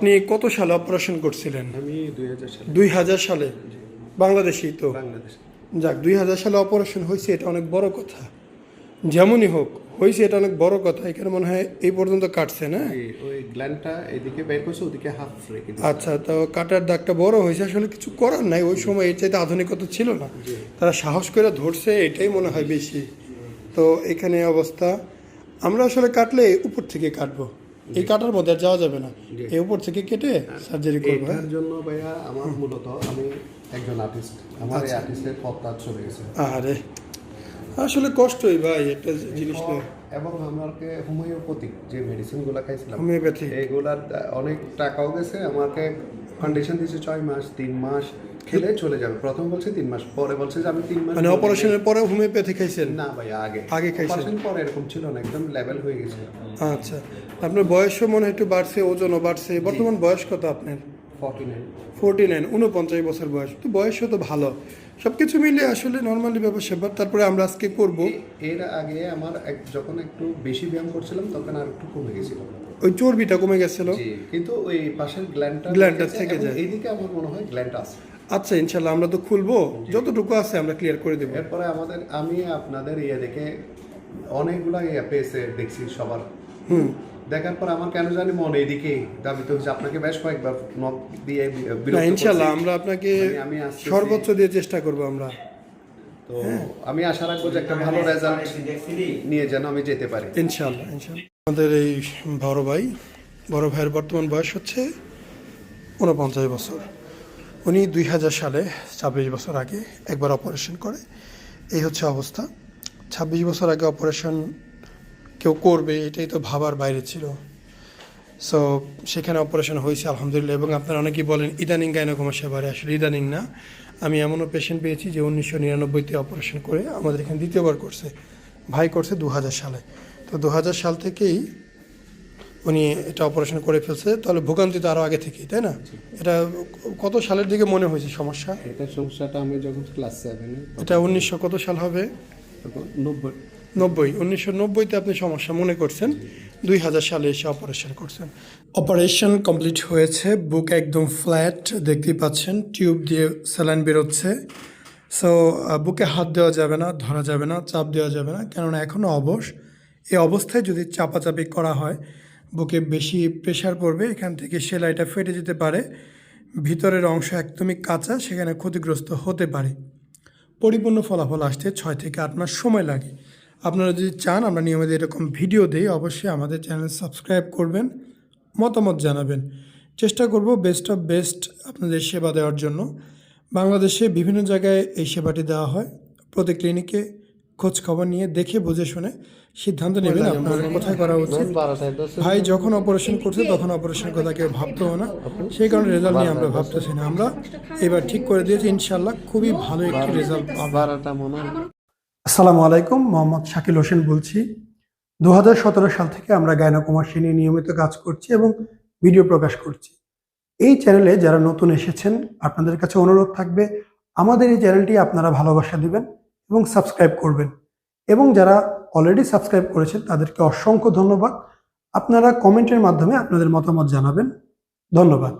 আপনি কত সালে অপারেশন করছিলেন? আমি 2000 সালে। 2000 সালে? বাংলাদেশেই তো? বাংলাদেশ। যাক, 2000 সালে অপারেশন হয়েছে, এটা অনেক বড় কথা। যেমনই হোক হয়েছে, এটা অনেক বড় কথা। এখানে মনে হয় এই পর্যন্ত কাটছে না? ওই গ্ল্যান্ডটা এদিকে বের করছে, ওদিকে হাফ রেখে দিয়েছে। আচ্ছা, তো কাটার দাগটা বড় হয়েছে, আসলে কিছু করার নাই। ওই সময় এর চাইতে আধুনিকতা ছিল না, তারা সাহস করে ধরছে, এটাই মনে হয় বেশি। তো এখানে অবস্থা, আমরা আসলে কাটলে উপর থেকে কাটবো, এই কাটার মধ্যে আর যাওয়া যাবে না, এই উপর থেকে কেটে সার্জারি করবো। এটার জন্য ভাইয়া আমার মূলত আমি একজন আর্টিস্ট, আমার এই আর্টিস্টের পথটা চলে গেছে। আরে আসলে কষ্টই ভাই একটা জিনিস তো। এবং আমাকে হোমিওপ্যাথিক যে মেডিসিনগুলো খাইছিলাম, হোমিওপ্যাথি এইগুলার অনেক টাকাও গেছে। আমাকে কন্ডিশন দিয়েছে 6 মাস, 3 মাস খেলে চলে যাবে। প্রথম বলছে 3 মাস, পরে বলছে যে আমি 3 মাস। মানে অপারেশনের পরে হোমিওপ্যাথি খাইছেন? না ভাইয়া, আগে খাইছেন? অপারেশন পরে এরকম ছিল না, একদম লেভেল হয়ে গেছে। আচ্ছা, আপনার বয়সও মনে হয় একটু বাড়ছে, ওজনও বাড়ছে। বর্তমান বয়স কত আপনার? 49। 49, 49 বছর বয়স। তো বয়সও তো ভালো, সব কিছু মিলে আসলে নর্মালি ব্যাপার স্যাপার। তারপরে আমরা আজকে করব। এর আগে আমার যখন একটু বেশি ব্যায়াম করছিলাম তখন আর একটু কমে গেছিল, ওই চর্বিটা কমে গেছিল, কিন্তু ওই পাশের গ্ল্যান্ডটা থেকে যায়। এইদিকে আমার মনে হয় গ্ল্যান্ড আছে। আচ্ছা, ইনশাল্লাহ আমরা তো খুলবো, যতটুকু আছে আমরা ক্লিয়ার করে দেবো। এরপরে আমি আপনাদের দেখে অনেকগুলা পেয়েছে দেখছি সবার। দেখার পর আমার কেন জানি মনে এইদিকে দাবিত হচ্ছে। আপনাকে বেশ কয়েকবার নক দিয়ে না, ইনশাল্লাহ আমরা আপনাকে আমি সর্বোচ্চ দিয়ে চেষ্টা করব আমরা। তো আমি আশা রাখবো যে একটা ভালো রেজাল্ট নিয়ে যেন আমি যেতে পারি, ইনশাল্লাহ। আমাদের এই বড় ভাইয়ের বর্তমান বয়স হচ্ছে 49 বছর। উনি 2000 সালে 26 বছর আগে একবার অপারেশন করে। এই হচ্ছে অবস্থা। 26 বছর আগে অপারেশন কেউ করবে এটাই তো ভাবার বাইরে ছিল। সো সেখানে অপারেশন হয়েছে আলহামদুলিল্লাহ। এবং আপনারা অনেকেই বলেন ইদানিং গাইনোকোমা সেবারে, আসলে ইদানিং না। আমি এমনও পেশেন্ট পেয়েছি যে 1999-তে অপারেশন করে আমাদের এখানে দ্বিতীয়বার করছে। ভাই করছে 2000 সালে। তো 2000 সাল থেকেই উনি এটা অপারেশন করে ফেলছে। তাহলে ভোগান্তি তো আরও আগে থেকেই, তাই না? এটা কত সালের দিকে মনে হয়েছে সমস্যা? এটা সমস্যাটা আমি যখন ক্লাস 7-এ, এটা 1900 কত সাল হবে? 90। 1990-তে আপনি সমস্যা মনে করছেন, 2000 সালে এসে অপারেশন করছেন। অপারেশন কমপ্লিট হয়েছে, বুক একদম ফ্ল্যাট দেখতেই পাচ্ছেন, টিউব দিয়ে স্যালাইন বেরোচ্ছে। সো বুকে হাত দেওয়া যাবে না, ধরা যাবে না, চাপ দেওয়া যাবে না, কেননা এখনও অবশ। এই অবস্থায় যদি চাপাচাপি করা হয় বুকে বেশি প্রেশার পড়বে, এখান থেকে সেলাইটা ফেটে যেতে পারে, ভিতরের অংশ একদমই কাঁচা, সেখানে ক্ষতিগ্রস্ত হতে পারে। পরিপূর্ণ ফলাফল আসতে 6 থেকে 8 মাস সময় লাগে। আপনারা যদি চান আমরা নিয়মিত এরকম ভিডিও দিই, অবশ্যই আমাদের চ্যানেল সাবস্ক্রাইব করবেন, মতামত জানাবেন। চেষ্টা করব বেস্ট অফ বেস্ট আপনাদের সেবা দেওয়ার জন্য। বাংলাদেশে বিভিন্ন জায়গায় এই সেবাটি দেওয়া হয়। প্রতি ক্লিনিকে খোঁজ খবর নিয়ে দেখে বুঝে শুনে সিদ্ধান্ত নেবেন আপনাদের কোথায় করা উচিত। ভাই যখন অপারেশন করছে তখন অপারেশনের কথা কেউ ভাবতেও না, সেই কারণে রেজাল্ট নিয়ে আমরা ভাবতেছি না। আমরা এবার ঠিক করে দিয়েছি, ইনশাল্লাহ খুবই ভালো একটি রেজাল্ট পাবো। আসসালামু আলাইকুম, মোহাম্মদ শাকিল হোসেন বলছি। 2017 সাল থেকে আমরা গাইনোকোমাসি নিয়ে নিয়মিত কাজ করছি এবং ভিডিও প্রকাশ করছি। এই চ্যানেলে যারা নতুন এসেছেন আপনাদের কাছে অনুরোধ থাকবে আমাদের এই চ্যানেলটি আপনারা ভালোবাসা দিবেন এবং সাবস্ক্রাইব করবেন। এবং যারা অলরেডি সাবস্ক্রাইব করেছেন তাদেরকে অসংখ্য ধন্যবাদ। আপনারা কমেন্টের মাধ্যমে আপনাদের মতামত জানাবেন। ধন্যবাদ।